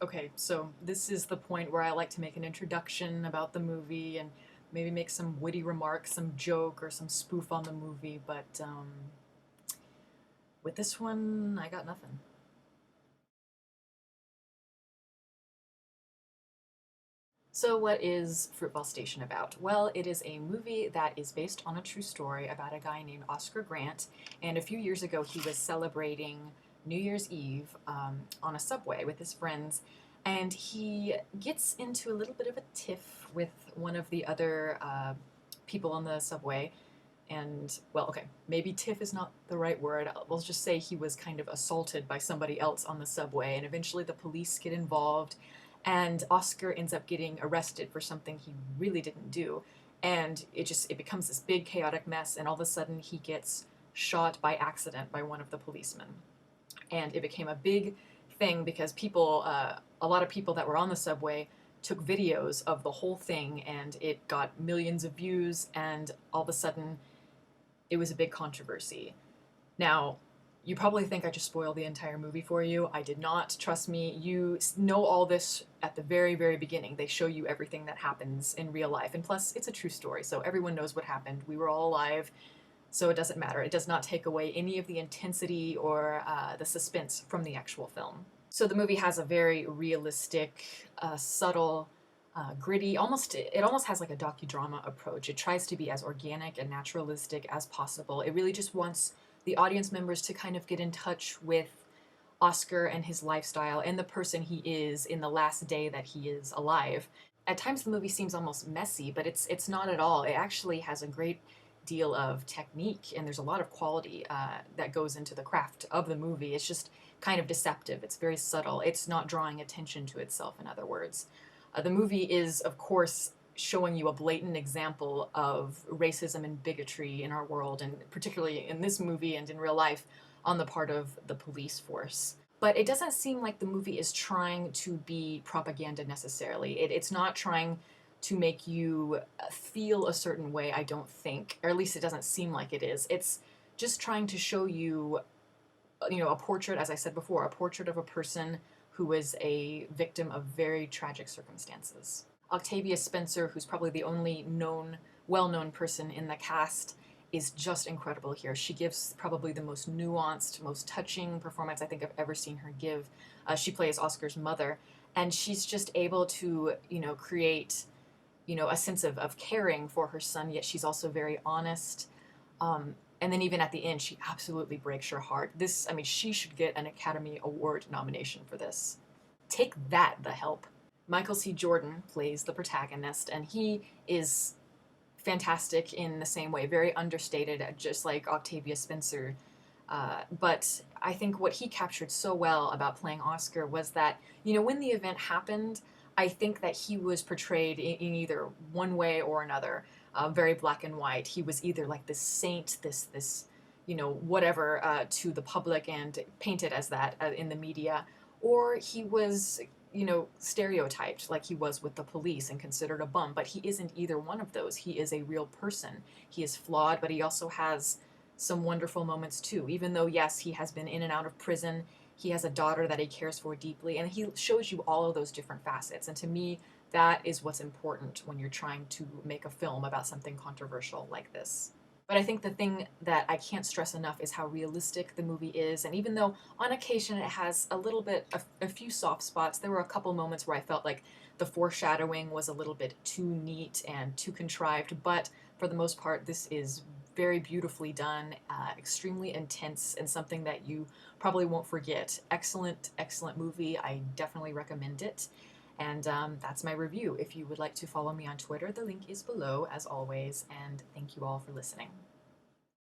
Okay, so this is the point where I like to make an introduction about the movie and maybe make some witty remarks, some joke, or some spoof on the movie, but with this one, I got nothing. So, what is Fruitvale Station about? Well, it is a movie that is based on a true story about a guy named Oscar Grant, and a few years ago he was celebrating New Year's Eve on a subway with his friends, and he gets into a little bit of a tiff with one of the other people on the subway. And, well, okay, maybe tiff is not the right word. We'll just say he was kind of assaulted by somebody else on the subway, and eventually the police get involved, and Oscar ends up getting arrested for something he really didn't do. And it becomes this big chaotic mess, and all of a sudden he gets shot by accident by one of the policemen. And it became a big thing because a lot of people that were on the subway took videos of the whole thing, and it got millions of views, and all of a sudden it was a big controversy. Now, you probably think I just spoiled the entire movie for you. I did not. Trust me, you know all this at the very, very beginning. They show you everything that happens in real life. And plus, it's a true story, so everyone knows what happened. We were all alive, so it doesn't matter. It does not take away any of the intensity or the suspense from the actual film. So the movie has a very realistic, subtle, gritty, it almost has like a docudrama approach. It tries to be as organic and naturalistic as possible. It really just wants the audience members to kind of get in touch with Oscar and his lifestyle and the person he is in the last day that he is alive. At times the movie seems almost messy, but it's not at all. It actually has a great deal of technique, and there's a lot of quality that goes into the craft of the movie. It's just kind of deceptive. It's very subtle. It's not drawing attention to itself, in other words. The movie is, of course, showing you a blatant example of racism and bigotry in our world, and particularly in this movie and in real life, on the part of the police force. But it doesn't seem like the movie is trying to be propaganda necessarily. It's not trying to make you feel a certain way, I don't think, or at least it doesn't seem like it is. It's just trying to show you, a portrait, as I said before, a portrait of a person who was a victim of very tragic circumstances. Octavia Spencer, who's probably the only well-known person in the cast, is just incredible here. She gives probably the most nuanced, most touching performance I think I've ever seen her give. She plays Oscar's mother, and she's just able to, create, a sense of caring for her son, yet she's also very honest. And then even at the end, she absolutely breaks your heart. She should get an Academy Award nomination for this. Take that, The Help. Michael C. Jordan plays the protagonist, and he is fantastic in the same way, very understated, just like Octavia Spencer. But I think what he captured so well about playing Oscar was that, when the event happened, I think that he was portrayed in either one way or another, very black and white. He was either like this saint, this whatever to the public and painted as that in the media, or he was stereotyped like he was with the police and considered a bum. But he isn't either one of those. He is a real person. He is flawed, but he also has some wonderful moments too. Even though, yes, he has been in and out of prison, he has a daughter that he cares for deeply, and he shows you all of those different facets. And to me, that is what's important when you're trying to make a film about something controversial like this. But I think the thing that I can't stress enough is how realistic the movie is. And even though on occasion it has a few soft spots, there were a couple moments where I felt like the foreshadowing was a little bit too neat and too contrived. But for the most part, this is very beautifully done, extremely intense, and something that you probably won't forget. Excellent, excellent movie. I definitely recommend it. And that's my review. If you would like to follow me on Twitter, the link is below, as always. And thank you all for listening.